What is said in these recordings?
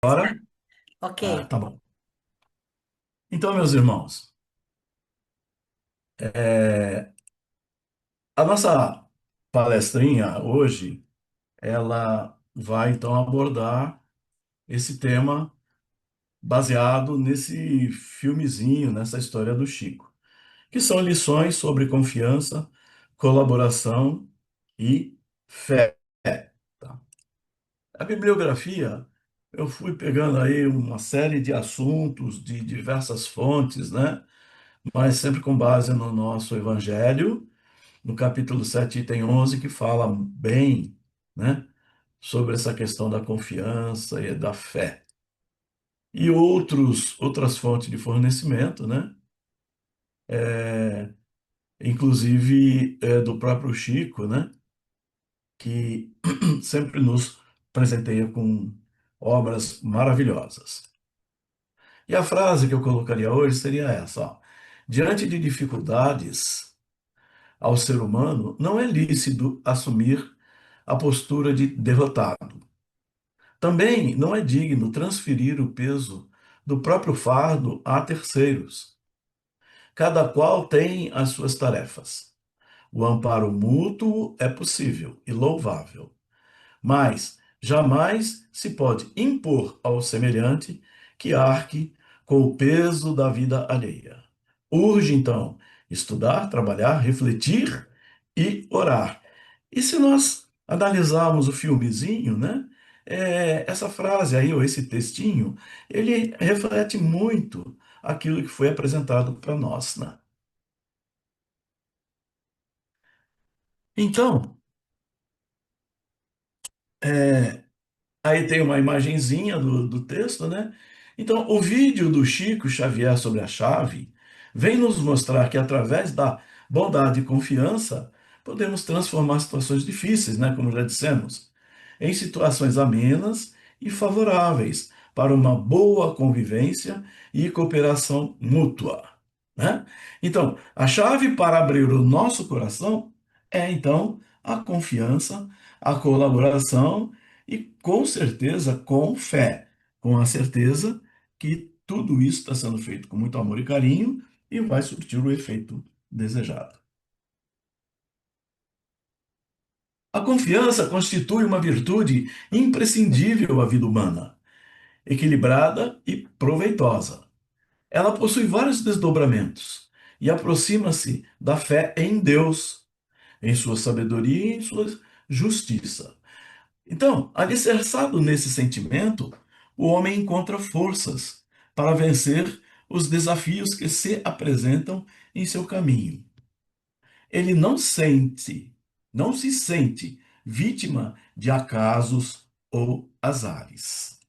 Agora? Ok. Ah, tá bom. Então, meus irmãos, é, a nossa palestrinha hoje, ela vai então abordar esse tema baseado nesse filmezinho, nessa história do Chico, que são lições sobre confiança, colaboração e fé. Tá? A bibliografia, eu fui pegando aí uma série de assuntos de diversas fontes, né? Mas sempre com base no nosso Evangelho, no capítulo 7, item 11, que fala bem, né, sobre essa questão da confiança e da fé. E outras fontes de fornecimento, né, inclusive do próprio Chico, né, que sempre nos presenteia com obras maravilhosas. E a frase que eu colocaria hoje seria essa, ó: diante de dificuldades, ao ser humano não é lícito assumir a postura de derrotado. Também não é digno transferir o peso do próprio fardo a terceiros. Cada qual tem as suas tarefas. O amparo mútuo é possível e louvável, mas jamais se pode impor ao semelhante que arque com o peso da vida alheia. Urge, então, estudar, trabalhar, refletir e orar. E se nós analisarmos o filmezinho, né? Essa frase aí, ou esse textinho, ele reflete muito aquilo que foi apresentado para nós, né? Então, é, aí tem uma imagenzinha do texto, né? Então, o vídeo do Chico Xavier sobre a chave vem nos mostrar que, através da bondade e confiança, podemos transformar situações difíceis, né? Como já dissemos, em situações amenas e favoráveis para uma boa convivência e cooperação mútua, né? Então, a chave para abrir o nosso coração é, então, a confiança, a colaboração e com certeza com fé, com a certeza que tudo isso está sendo feito com muito amor e carinho e vai surtir o efeito desejado. A confiança constitui uma virtude imprescindível à vida humana, equilibrada e proveitosa. Ela possui vários desdobramentos e aproxima-se da fé em Deus, em sua sabedoria e em sua justiça. Então, alicerçado nesse sentimento, o homem encontra forças para vencer os desafios que se apresentam em seu caminho. Ele não se sente vítima de acasos ou azares.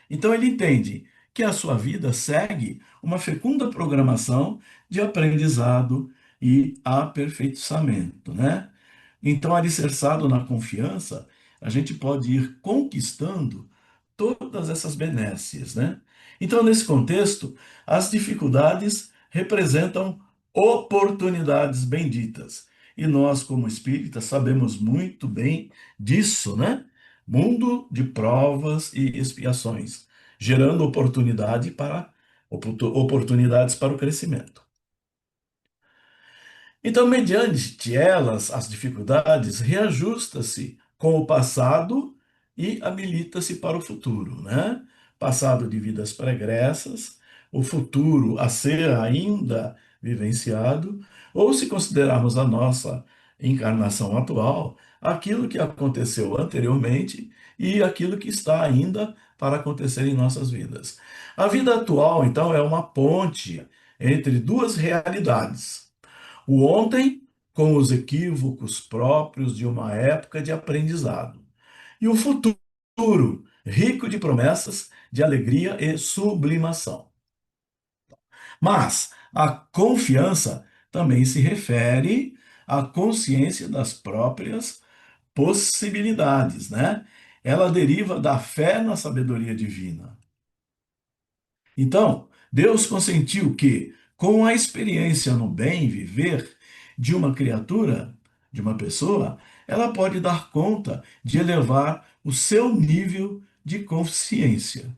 Então ele entende que a sua vida segue uma fecunda programação de aprendizado e aperfeiçoamento, né? Então, alicerçado na confiança, a gente pode ir conquistando todas essas benesses, né? Então, nesse contexto, as dificuldades representam oportunidades benditas. E nós, como espíritas, sabemos muito bem disso, né? Mundo de provas e expiações, gerando oportunidades para o crescimento. Então, mediante elas, as dificuldades, reajusta-se com o passado e habilita-se para o futuro, né? Passado de vidas pregressas, o futuro a ser ainda vivenciado, ou se considerarmos a nossa encarnação atual, aquilo que aconteceu anteriormente e aquilo que está ainda para acontecer em nossas vidas. A vida atual, então, é uma ponte entre duas realidades: o ontem, com os equívocos próprios de uma época de aprendizado, e o futuro, rico de promessas, de alegria e sublimação. Mas a confiança também se refere à consciência das próprias possibilidades, né? Ela deriva da fé na sabedoria divina. Então, Deus consentiu que, com a experiência no bem viver de uma criatura, de uma pessoa, ela pode dar conta de elevar o seu nível de consciência,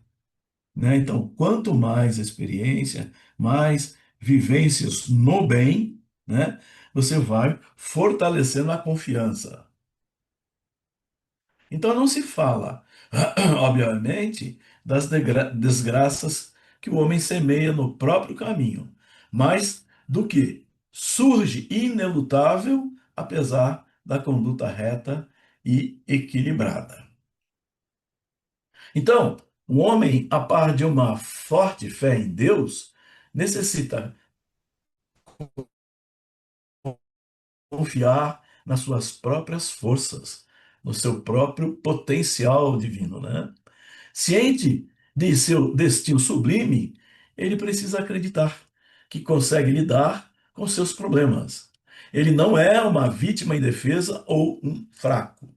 né? Então, quanto mais experiência, mais vivências no bem, né? Você vai fortalecendo a confiança. Então, não se fala, obviamente, das desgraças que o homem semeia no próprio caminho, mas do que surge inelutável, apesar da conduta reta e equilibrada. Então, o homem, a par de uma forte fé em Deus, necessita confiar nas suas próprias forças, no seu próprio potencial divino, né? Ciente de seu destino sublime, ele precisa acreditar que consegue lidar com seus problemas. Ele não é uma vítima indefesa ou um fraco.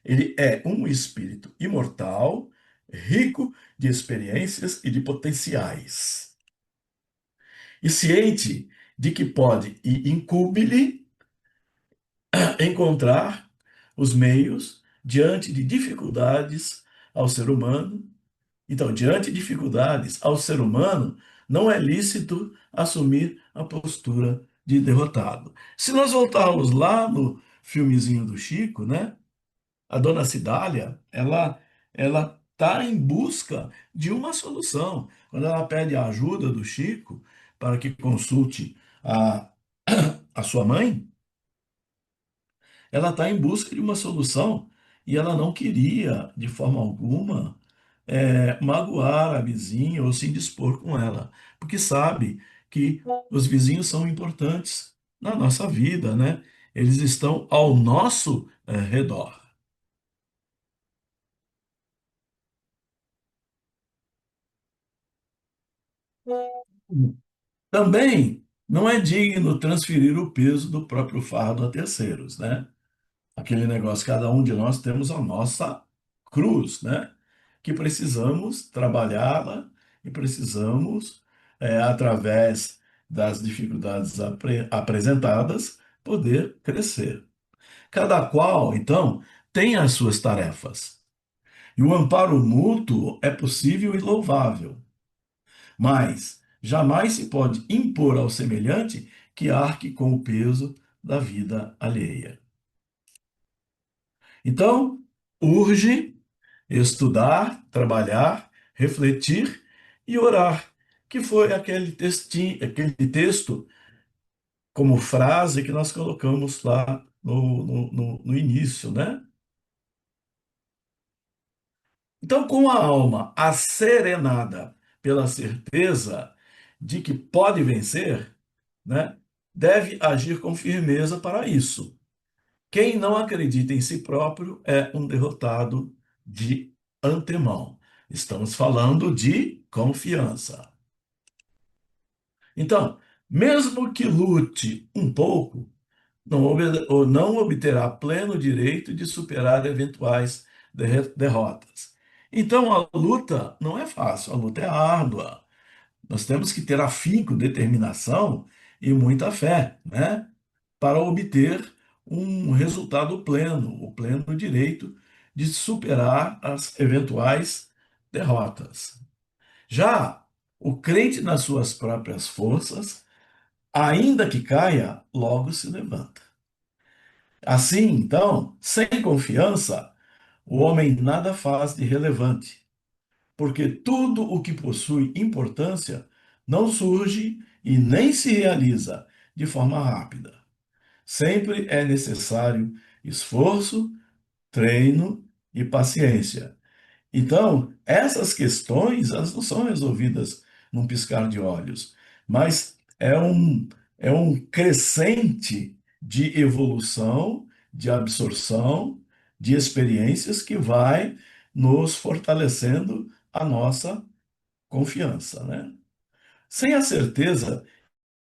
Ele é um espírito imortal, rico de experiências e de potenciais. E ciente de que pode e incumbe-lhe encontrar os meios diante de dificuldades ao ser humano. Então, diante de dificuldades ao ser humano, não é lícito assumir a postura de derrotado. Se nós voltarmos lá no filmezinho do Chico, né? A dona Cidália, ela está em busca de uma solução. Quando ela pede a ajuda do Chico para que consulte a, a sua mãe, ela está em busca de uma solução e ela não queria, de forma alguma, magoar a vizinha ou se indispor com ela, porque sabe que os vizinhos são importantes na nossa vida, né? Eles estão ao nosso redor. Também não é digno transferir o peso do próprio fardo a terceiros, né? Aquele negócio, cada um de nós temos a nossa cruz, né? Que precisamos trabalhá-la e precisamos, através das dificuldades apresentadas, poder crescer. Cada qual, então, tem as suas tarefas. E o amparo mútuo é possível e louvável, mas jamais se pode impor ao semelhante que arque com o peso da vida alheia. Então, urge estudar, trabalhar, refletir e orar, que foi aquele texto como frase que nós colocamos lá no início, né? Então, com a alma asserenada pela certeza de que pode vencer, né, deve agir com firmeza para isso. Quem não acredita em si próprio é um derrotado de antemão. Estamos falando de confiança. Então, mesmo que lute um pouco, ou não obterá pleno direito de superar eventuais derrotas. Então, a luta não é fácil, a luta é árdua. Nós temos que ter afinco, determinação e muita fé, né? Para obter um resultado pleno, o pleno direito de superar as eventuais derrotas. Já o crente nas suas próprias forças, ainda que caia, logo se levanta. Assim, então, sem confiança, o homem nada faz de relevante, porque tudo o que possui importância não surge e nem se realiza de forma rápida. Sempre é necessário esforço, treino e paciência. Então, essas questões, elas não são resolvidas num piscar de olhos, mas é um crescente de evolução, de absorção, de experiências que vai nos fortalecendo a nossa confiança, né? Sem a certeza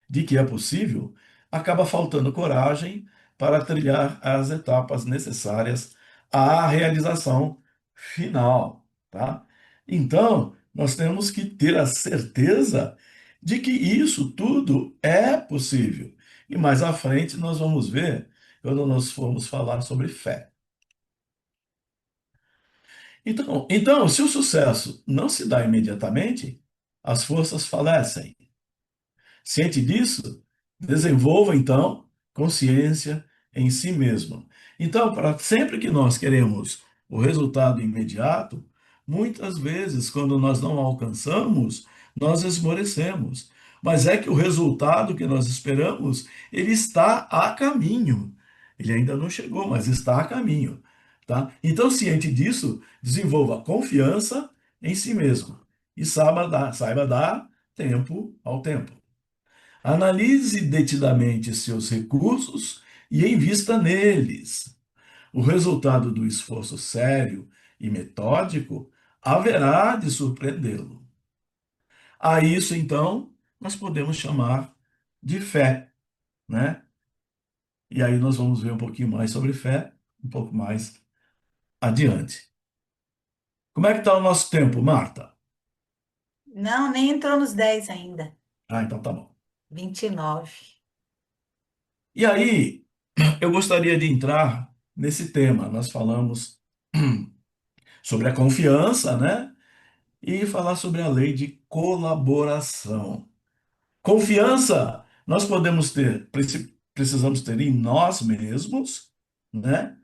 de que é possível, acaba faltando coragem para trilhar as etapas necessárias à realização final, tá? Então, nós temos que ter a certeza de que isso tudo é possível. E mais à frente nós vamos ver quando nós formos falar sobre fé. Então, se o sucesso não se dá imediatamente, as forças falecem. Ciente disso, desenvolva então consciência em si mesmo. Então, para sempre que nós queremos o resultado imediato, muitas vezes, quando nós não alcançamos, nós esmorecemos. Mas é que o resultado que nós esperamos, ele está a caminho. Ele ainda não chegou, mas está a caminho, tá? Então, ciente disso, desenvolva confiança em si mesmo e saiba dar tempo ao tempo. Analise detidamente seus recursos e invista neles. O resultado do esforço sério e metódico haverá de surpreendê-lo. A isso, então, nós podemos chamar de fé, né? E aí nós vamos ver um pouquinho mais sobre fé, um pouco mais adiante. Como é que está o nosso tempo, Marta? Não, nem entrou nos 10 ainda. Ah, então tá bom. 29. E aí, eu gostaria de entrar nesse tema. Nós falamos sobre a confiança, né? E falar sobre a lei de colaboração. Confiança nós podemos ter, precisamos ter em nós mesmos, né?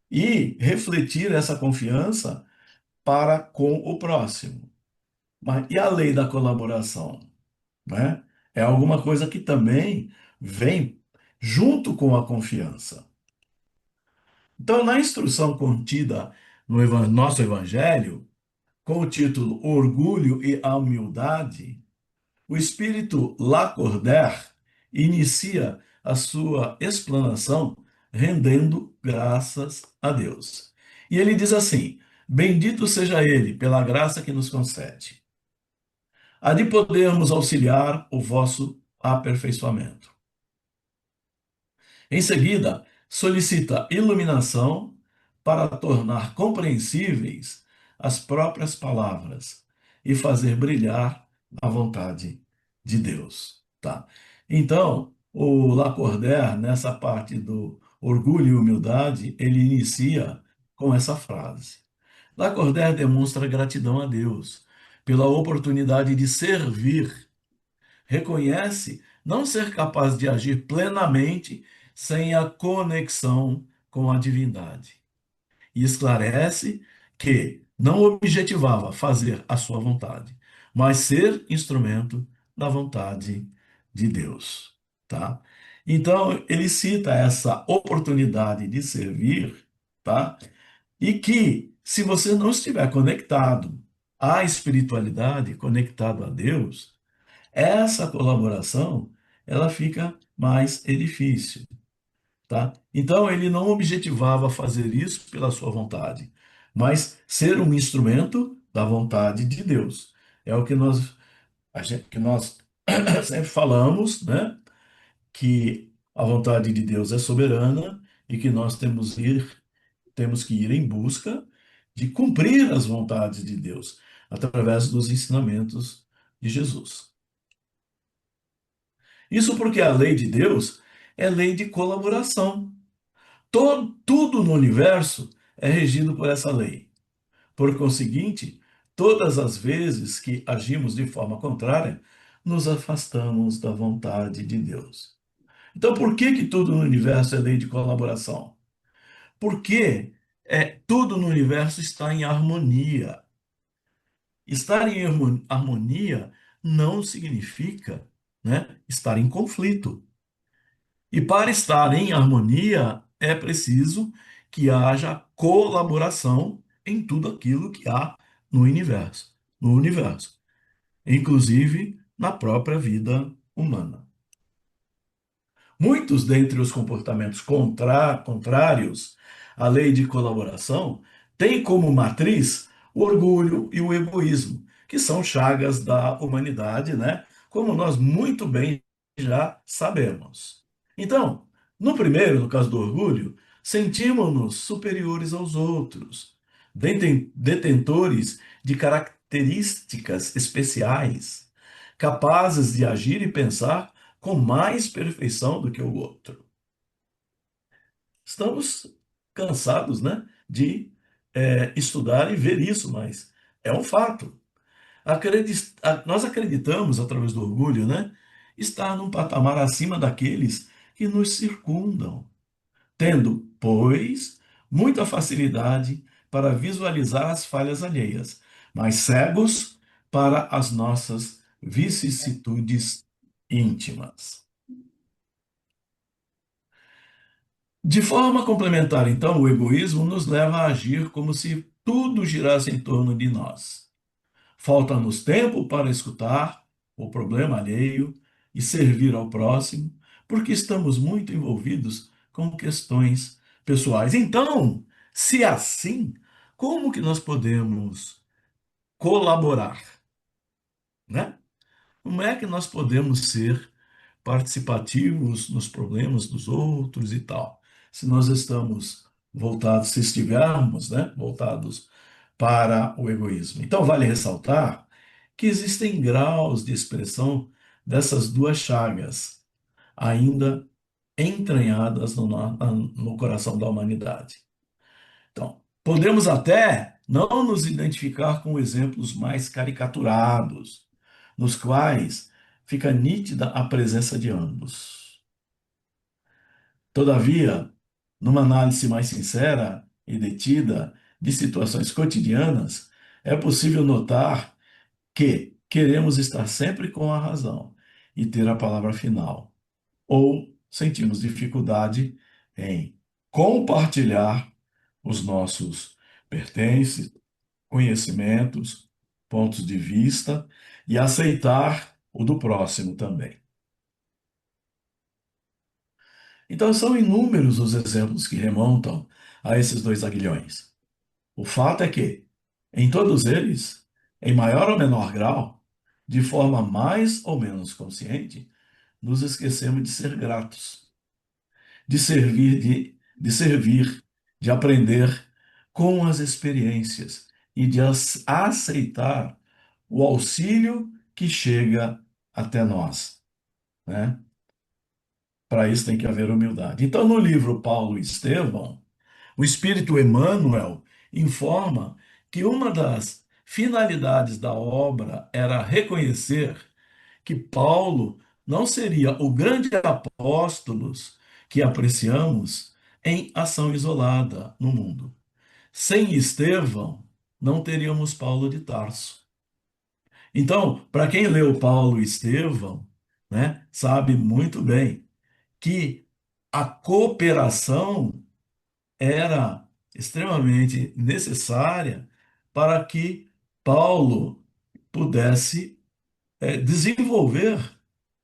E refletir essa confiança para com o próximo. Mas e a lei da colaboração, né? É alguma coisa que também vem junto com a confiança. Então, na instrução contida no nosso evangelho, com o título Orgulho e a Humildade, o espírito Lacordaire inicia a sua explanação rendendo graças a Deus. E ele diz assim: Bendito seja ele pela graça que nos concede, a de podermos auxiliar o vosso aperfeiçoamento. Em seguida, solicita iluminação para tornar compreensíveis as próprias palavras e fazer brilhar a vontade de Deus, tá? Então, o Lacordaire, nessa parte do orgulho e humildade, ele inicia com essa frase. Lacordaire demonstra gratidão a Deus pela oportunidade de servir, reconhece não ser capaz de agir plenamente sem a conexão com a divindade. E esclarece que não objetivava fazer a sua vontade, mas ser instrumento da vontade de Deus, tá? Então, ele cita essa oportunidade de servir, tá? E que, se você não estiver conectado à espiritualidade, conectado a Deus, essa colaboração, ela fica mais difícil, tá? Então ele não objetivava fazer isso pela sua vontade, mas ser um instrumento da vontade de Deus. É o que nós sempre falamos, né? Que a vontade de Deus é soberana e que nós temos que ir em busca de cumprir as vontades de Deus através dos ensinamentos de Jesus. Isso porque a lei de Deus é lei de colaboração. Tudo no universo é regido por essa lei. Por conseguinte, todas as vezes que agimos de forma contrária, nos afastamos da vontade de Deus. Então, por que que tudo no universo é lei de colaboração? Porque tudo no universo está em harmonia. Estar em harmonia não significa, né, estar em conflito. E para estar em harmonia, é preciso que haja colaboração em tudo aquilo que há no universo, inclusive na própria vida humana. Muitos dentre os comportamentos contrários à lei de colaboração têm como matriz o orgulho e o egoísmo, que são chagas da humanidade, né? Como nós muito bem já sabemos. Então, no primeiro, no caso do orgulho, sentimos-nos superiores aos outros, detentores de características especiais, capazes de agir e pensar com mais perfeição do que o outro. Estamos cansados, né, de estudar e ver isso, mas é um fato. Nós acreditamos, através do orgulho, né, estar num patamar acima daqueles que nos circundam, tendo, pois, muita facilidade para visualizar as falhas alheias, mas cegos para as nossas vicissitudes íntimas. De forma complementar, então, o egoísmo nos leva a agir como se tudo girasse em torno de nós. Falta-nos tempo para escutar o problema alheio e servir ao próximo, porque estamos muito envolvidos com questões pessoais. Então, se é assim, como que nós podemos colaborar, né? Como é que nós podemos ser participativos nos problemas dos outros e tal? Se nós estamos voltados, se estivermos, né, voltados para o egoísmo. Então, vale ressaltar que existem graus de expressão dessas duas chagas, ainda entranhadas no coração da humanidade. Então, podemos até não nos identificar com exemplos mais caricaturados, nos quais fica nítida a presença de ambos. Todavia, numa análise mais sincera e detida de situações cotidianas, é possível notar que queremos estar sempre com a razão e ter a palavra final, ou sentimos dificuldade em compartilhar os nossos pertences, conhecimentos, pontos de vista e aceitar o do próximo também. Então, são inúmeros os exemplos que remontam a esses dois aguilhões. O fato é que, em todos eles, em maior ou menor grau, de forma mais ou menos consciente, nos esquecemos de ser gratos, de servir, de servir, de aprender com as experiências e de aceitar o auxílio que chega até nós, né? Para isso tem que haver humildade. Então, no livro Paulo e Estevão, o Espírito Emmanuel informa que uma das finalidades da obra era reconhecer que Paulo não seria o grande apóstolo que apreciamos em ação isolada no mundo. Sem Estevão, não teríamos Paulo de Tarso. Então, para quem leu Paulo e Estevão, né, sabe muito bem que a cooperação era extremamente necessária para que Paulo pudesse desenvolver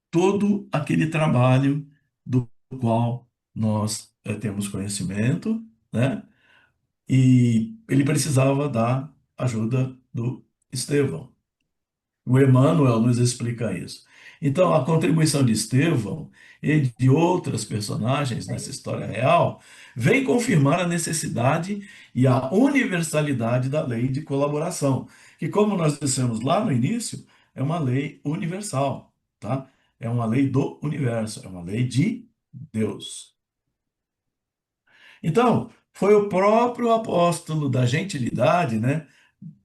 todo aquele trabalho do qual nós temos conhecimento, né? E ele precisava da ajuda do Estevão. O Emmanuel nos explica isso. Então, a contribuição de Estevão e de outras personagens nessa história real vem confirmar a necessidade e a universalidade da lei de colaboração, que, como nós dissemos lá no início, é uma lei universal, tá? É uma lei do universo, é uma lei de Deus. Então, foi o próprio apóstolo da gentilidade, né?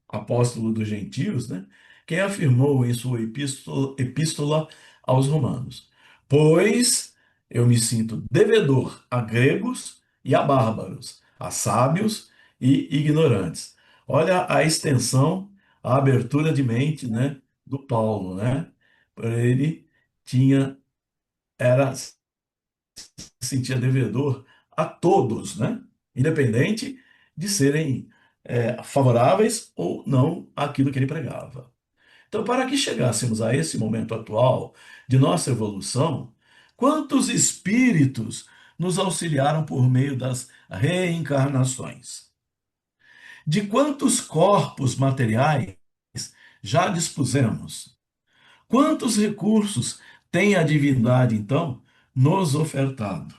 Apóstolo dos gentios, né? Quem afirmou em sua epístola aos Romanos: Pois eu me sinto devedor a gregos e a bárbaros, a sábios e ignorantes. Olha a extensão, a abertura de mente, né, do Paulo, né? Ele tinha, era, se sentia devedor a todos, né? Independente de serem favoráveis ou não àquilo que ele pregava. Então, para que chegássemos a esse momento atual de nossa evolução, quantos espíritos nos auxiliaram por meio das reencarnações? De quantos corpos materiais já dispusemos? Quantos recursos tem a divindade, então, nos ofertado?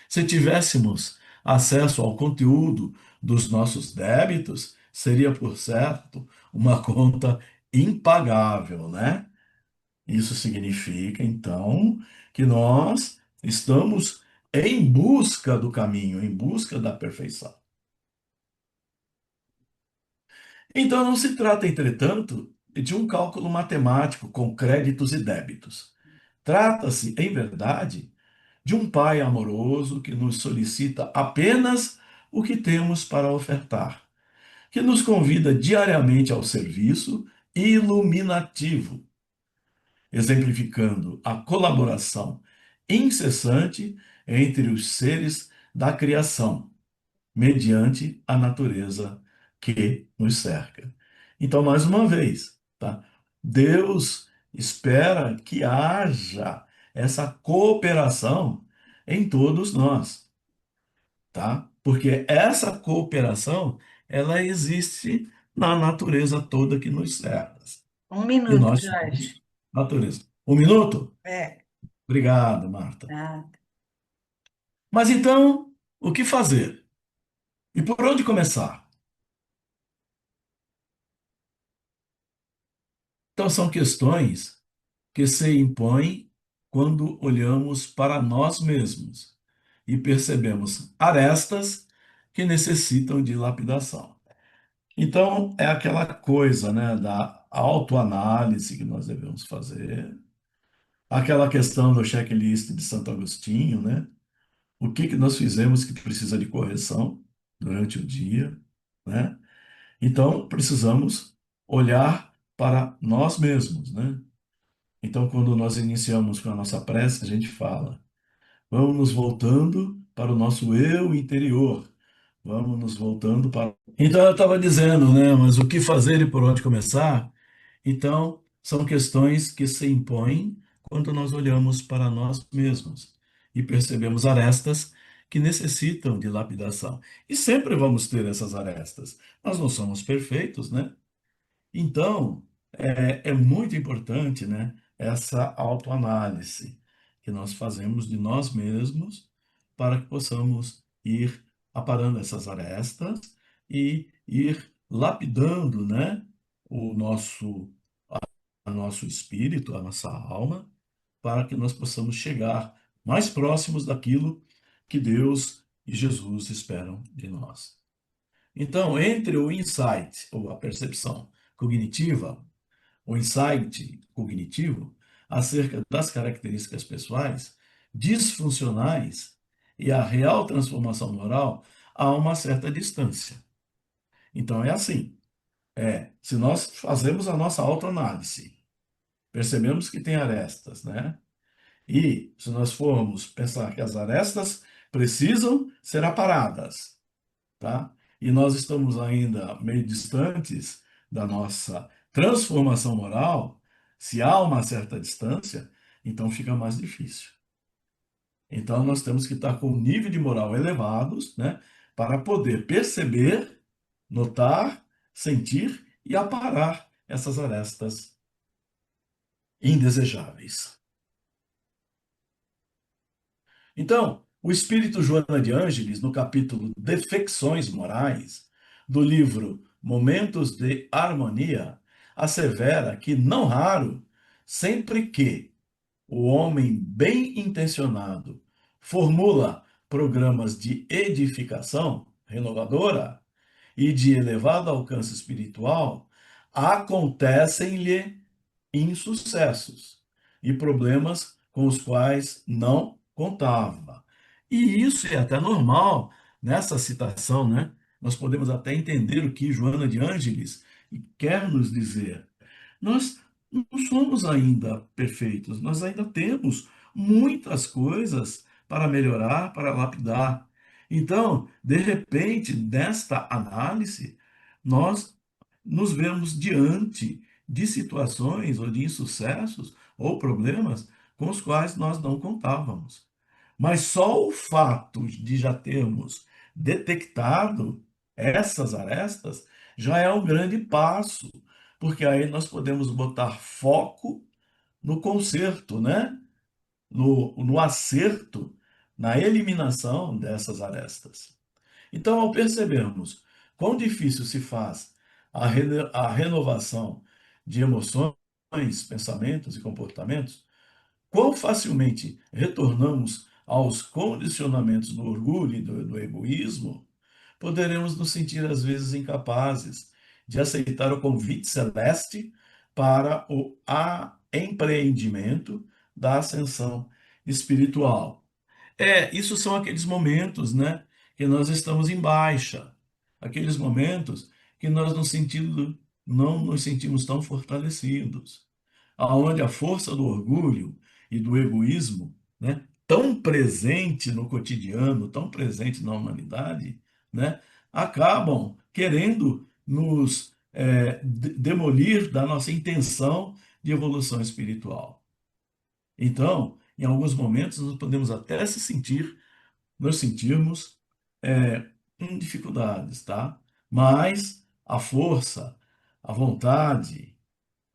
Se tivéssemos acesso ao conteúdo dos nossos débitos, seria, por certo, uma conta impagável, né? Isso significa, então, que nós estamos em busca do caminho, em busca da perfeição. Então, não se trata, entretanto, de um cálculo matemático com créditos e débitos. Trata-se, em verdade, de um Pai amoroso que nos solicita apenas o que temos para ofertar, que nos convida diariamente ao serviço iluminativo, exemplificando a colaboração incessante entre os seres da criação, mediante a natureza que nos cerca. Então, mais uma vez, tá? Deus espera que haja essa cooperação em todos nós, tá? Porque essa cooperação, ela existe na natureza toda que nos cerca. Um E minuto, nós Jorge. somos natureza. Um minuto? É. Obrigado, Marta. Ah, Mas então, o que fazer? E por onde começar? Então, são questões que se impõem quando olhamos para nós mesmos e percebemos arestas que necessitam de lapidação. Então, é aquela coisa, né, da autoanálise que nós devemos fazer, aquela questão do checklist de Santo Agostinho, né? O que que nós fizemos que precisa de correção durante o dia, né? Então, precisamos olhar para nós mesmos, né? Então, quando nós iniciamos com a nossa prece, a gente fala: vamos nos voltando para o nosso eu interior. Vamos nos voltando para. Então, eu estava dizendo, né? Mas o que fazer e por onde começar? Então, são questões que se impõem quando nós olhamos para nós mesmos e percebemos arestas que necessitam de lapidação. E sempre vamos ter essas arestas. Nós não somos perfeitos, né? Então, é muito importante, né, essa autoanálise que nós fazemos de nós mesmos para que possamos ir aparando essas arestas e ir lapidando, né, o nosso espírito, a nossa alma, para que nós possamos chegar mais próximos daquilo que Deus e Jesus esperam de nós. Então, entre o insight, ou a percepção cognitiva, o insight cognitivo, acerca das características pessoais disfuncionais e a real transformação moral, há uma certa distância. Então, é assim: se nós fazemos a nossa autoanálise, percebemos que tem arestas, né? E se nós formos pensar que as arestas precisam ser aparadas, tá? E nós estamos ainda meio distantes da nossa transformação moral, se há uma certa distância, então fica mais difícil. Então nós temos que estar com um nível de moral elevados, né, para poder perceber, notar, sentir e aparar essas arestas indesejáveis. Então, o espírito Joana de Ângeles, no capítulo Defecções Morais, do livro Momentos de Harmonia, assevera que, não raro, sempre que o homem bem intencionado formula programas de edificação renovadora e de elevado alcance espiritual, acontecem-lhe insucessos e problemas com os quais não contava. E isso é até normal nessa citação, né? Nós podemos até entender o que Joana de Ângeles quer nos dizer. Nós não somos ainda perfeitos, nós ainda temos muitas coisas para melhorar, para lapidar. Então, de repente, nesta análise, nós nos vemos diante de situações ou de insucessos ou problemas com os quais nós não contávamos. Mas só o fato de já termos detectado essas arestas já é um grande passo, porque aí nós podemos botar foco no conserto, né? No acerto, na eliminação dessas arestas. Então, ao percebermos quão difícil se faz a renovação de emoções, pensamentos e comportamentos, quão facilmente retornamos aos condicionamentos do orgulho e do egoísmo, poderemos nos sentir às vezes incapazes de aceitar o convite celeste para o empreendimento da ascensão espiritual. Isso são aqueles momentos, né, que nós estamos em baixa, aqueles momentos que nós não nos sentimos tão fortalecidos, aonde a força do orgulho e do egoísmo, né, tão presente no cotidiano, tão presente na humanidade, né, acabam querendo nos demolir da nossa intenção de evolução espiritual. Então, em alguns momentos, nós podemos até nos sentirmos em dificuldades, tá? Mas a força, a vontade,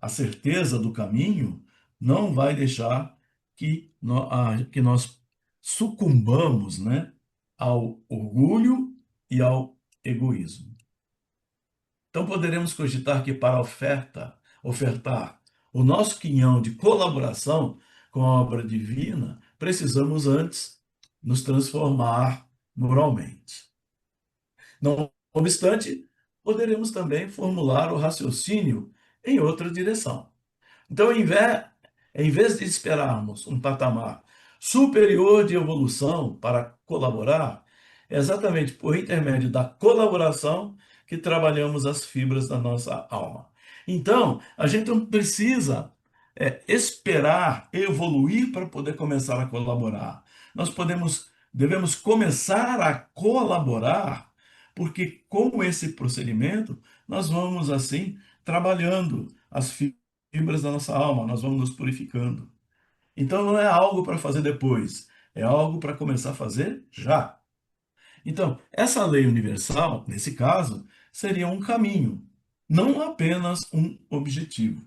a certeza do caminho não vai deixar que nós sucumbamos, né, ao orgulho e ao egoísmo. Então, poderemos cogitar que para ofertar o nosso quinhão de colaboração com a obra divina, precisamos antes nos transformar moralmente. Não obstante, poderemos também formular o raciocínio em outra direção. Então, em vez de esperarmos um patamar superior de evolução para colaborar, é exatamente por intermédio da colaboração que trabalhamos as fibras da nossa alma. Então, a gente não precisa esperar evoluir para poder começar a colaborar. Devemos começar a colaborar, porque com esse procedimento, nós vamos assim trabalhando as fibras da nossa alma, nós vamos nos purificando. Então não é algo para fazer depois, é algo para começar a fazer já. Então, essa lei universal, nesse caso, seria um caminho, não apenas um objetivo,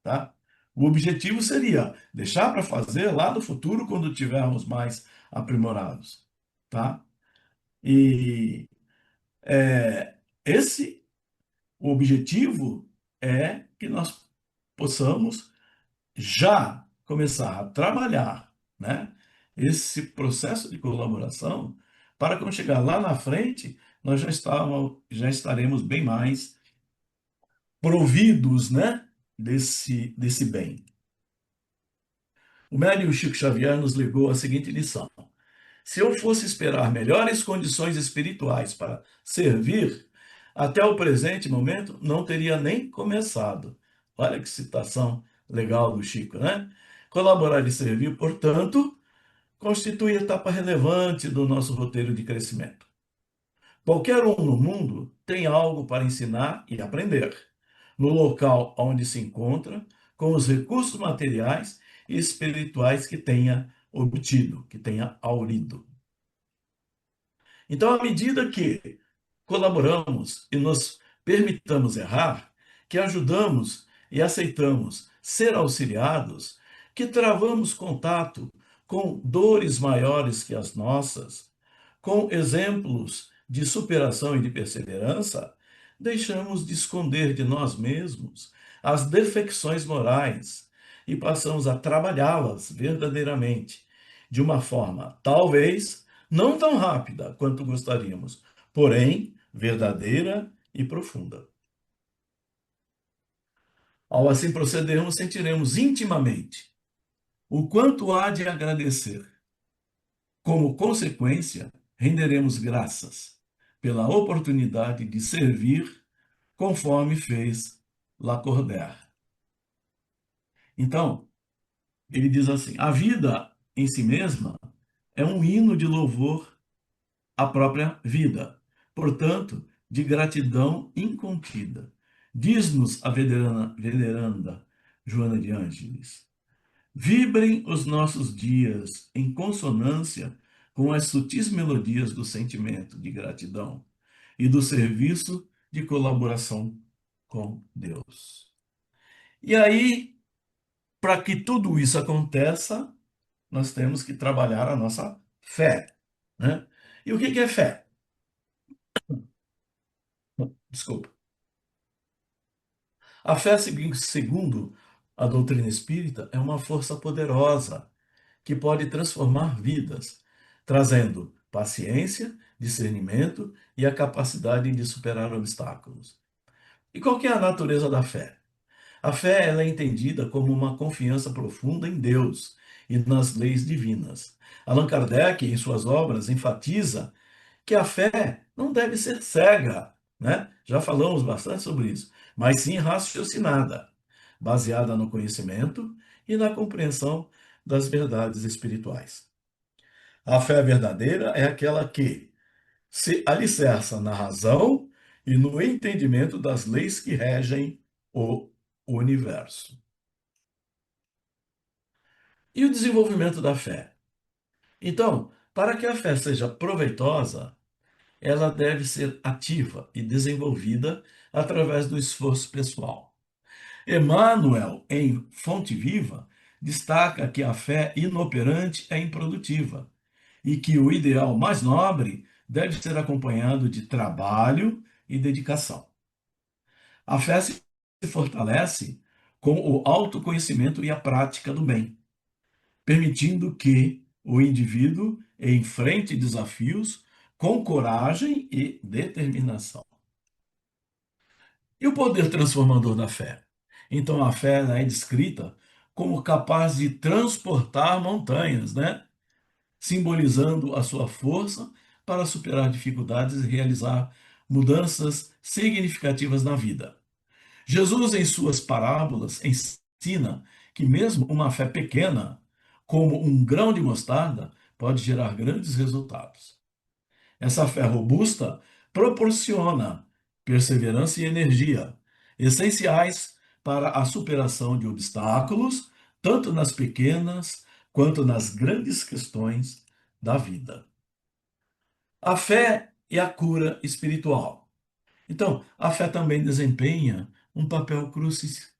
tá? O objetivo seria deixar para fazer lá no futuro, quando tivermos mais aprimorados, tá? E esse o objetivo é que nós possamos já começar a trabalhar, né, esse processo de colaboração para quando chegar lá na frente, nós já estaremos bem mais providos, né, desse bem. O médium Chico Xavier nos legou a seguinte lição: se eu fosse esperar melhores condições espirituais para servir, até o presente momento não teria nem começado. Olha que citação legal do Chico, né? Colaborar e servir, portanto, constitui etapa relevante do nosso roteiro de crescimento. Qualquer um no mundo tem algo para ensinar e aprender, no local onde se encontra, com os recursos materiais e espirituais que tenha obtido, que tenha aurido. Então, à medida que colaboramos e nos permitamos errar, que ajudamos e aceitamos ser auxiliados, que travamos contato com dores maiores que as nossas, com exemplos de superação e de perseverança, deixamos de esconder de nós mesmos as defecções morais e passamos a trabalhá-las verdadeiramente, de uma forma, talvez, não tão rápida quanto gostaríamos, porém verdadeira e profunda. Ao assim procedermos, sentiremos intimamente o quanto há de agradecer. Como consequência, renderemos graças pela oportunidade de servir conforme fez Lacordaire. Então, ele diz assim: a vida em si mesma é um hino de louvor à própria vida, portanto, de gratidão incontida. Diz-nos a veneranda Joana de Ângeles: vibrem os nossos dias em consonância com as sutis melodias do sentimento de gratidão e do serviço de colaboração com Deus. E aí, para que tudo isso aconteça, nós temos que trabalhar a nossa fé, né? E o que é fé? Desculpa. A fé, segundo a doutrina espírita, é uma força poderosa que pode transformar vidas, trazendo paciência, discernimento e a capacidade de superar obstáculos. E qual que é a natureza da fé? A fé ela é entendida como uma confiança profunda em Deus e nas leis divinas. Allan Kardec, em suas obras, enfatiza que a fé não deve ser cega, né? Já falamos bastante sobre isso, mas sim raciocinada, baseada no conhecimento e na compreensão das verdades espirituais. A fé verdadeira é aquela que se alicerça na razão e no entendimento das leis que regem o universo. E o desenvolvimento da fé? Então, para que a fé seja proveitosa, ela deve ser ativa e desenvolvida através do esforço pessoal. Emmanuel, em Fonte Viva, destaca que a fé inoperante é improdutiva e que o ideal mais nobre deve ser acompanhado de trabalho e dedicação. A fé se fortalece com o autoconhecimento e a prática do bem, permitindo que o indivíduo enfrente desafios com coragem e determinação. E o poder transformador da fé? Então, a fé ela é descrita como capaz de transportar montanhas, né? Simbolizando a sua força para superar dificuldades e realizar mudanças significativas na vida. Jesus, em suas parábolas, ensina que mesmo uma fé pequena, como um grão de mostarda, pode gerar grandes resultados. Essa fé robusta proporciona perseverança e energia, essenciais para a superação de obstáculos, tanto nas pequenas quanto nas grandes questões da vida. A fé e a cura espiritual. Então, a fé também desempenha um papel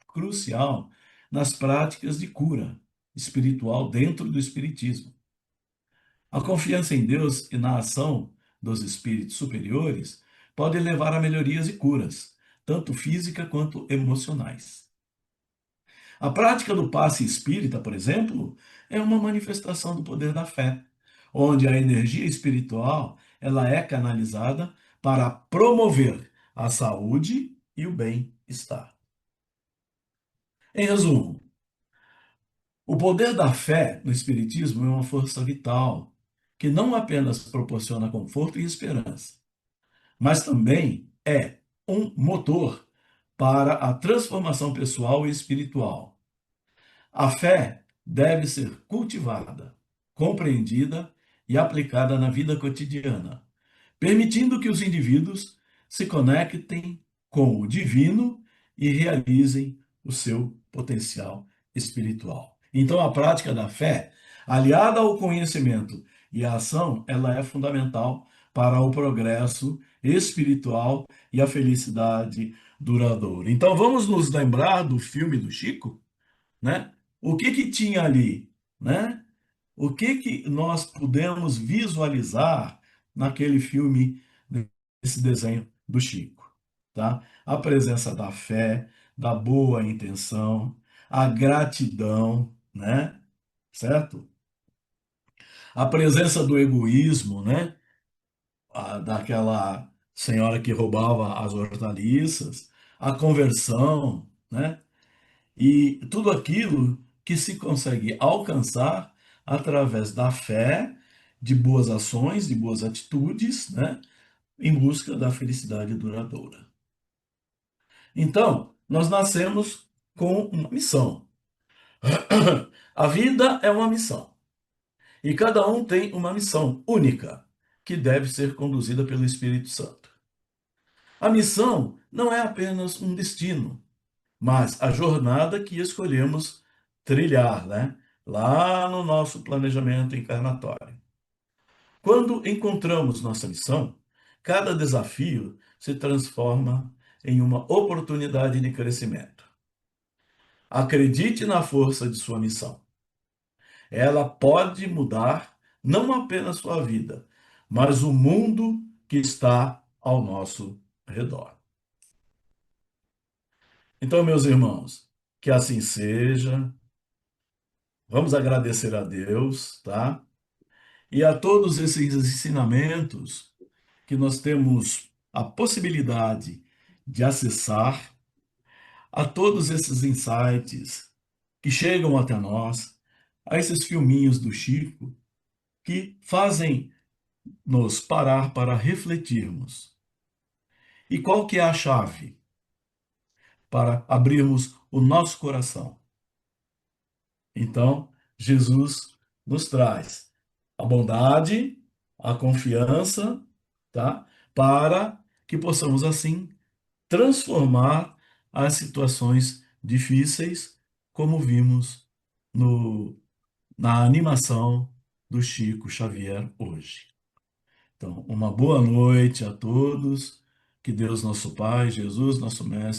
crucial nas práticas de cura espiritual dentro do Espiritismo. A confiança em Deus e na ação dos espíritos superiores pode levar a melhorias e curas, tanto física quanto emocionais. A prática do passe espírita, por exemplo, é uma manifestação do poder da fé, onde a energia espiritual ela é canalizada para promover a saúde e o bem-estar. Em resumo, o poder da fé no Espiritismo é uma força vital que não apenas proporciona conforto e esperança, mas também é um motor para a transformação pessoal e espiritual. A fé deve ser cultivada, compreendida e aplicada na vida cotidiana, permitindo que os indivíduos se conectem com o divino e realizem o seu potencial espiritual. Então, a prática da fé, aliada ao conhecimento e à ação, ela é fundamental para o progresso espiritual e a felicidade duradoura. Então, vamos nos lembrar do filme do Chico, né? O que que tinha ali, né? O que que nós pudemos visualizar naquele filme, nesse desenho do Chico, tá? A presença da fé, da boa intenção, a gratidão, né? Certo? A presença do egoísmo, né? Daquela senhora que roubava as hortaliças, a conversão, né? E tudo aquilo que se consegue alcançar através da fé, de boas ações, de boas atitudes, né, em busca da felicidade duradoura. Então, nós nascemos com uma missão. A vida é uma missão. E cada um tem uma missão única, que deve ser conduzida pelo Espírito Santo. A missão não é apenas um destino, mas a jornada que escolhemos trilhar, né? Lá no nosso planejamento encarnatório. Quando encontramos nossa missão, cada desafio se transforma em uma oportunidade de crescimento. Acredite na força de sua missão. Ela pode mudar não apenas sua vida, mas o mundo que está ao nosso redor. Então, meus irmãos, que assim seja. Vamos agradecer a Deus, tá? E a todos esses ensinamentos que nós temos a possibilidade de acessar a todos esses insights que chegam até nós, a esses filminhos do Chico que fazem nos parar para refletirmos. E qual que é a chave para abrirmos o nosso coração? Então, Jesus nos traz a bondade, a confiança, tá? Para que possamos assim transformar as situações difíceis, como vimos no, na animação do Chico Xavier hoje. Então, uma boa noite a todos. Que Deus, nosso Pai, Jesus, nosso Mestre,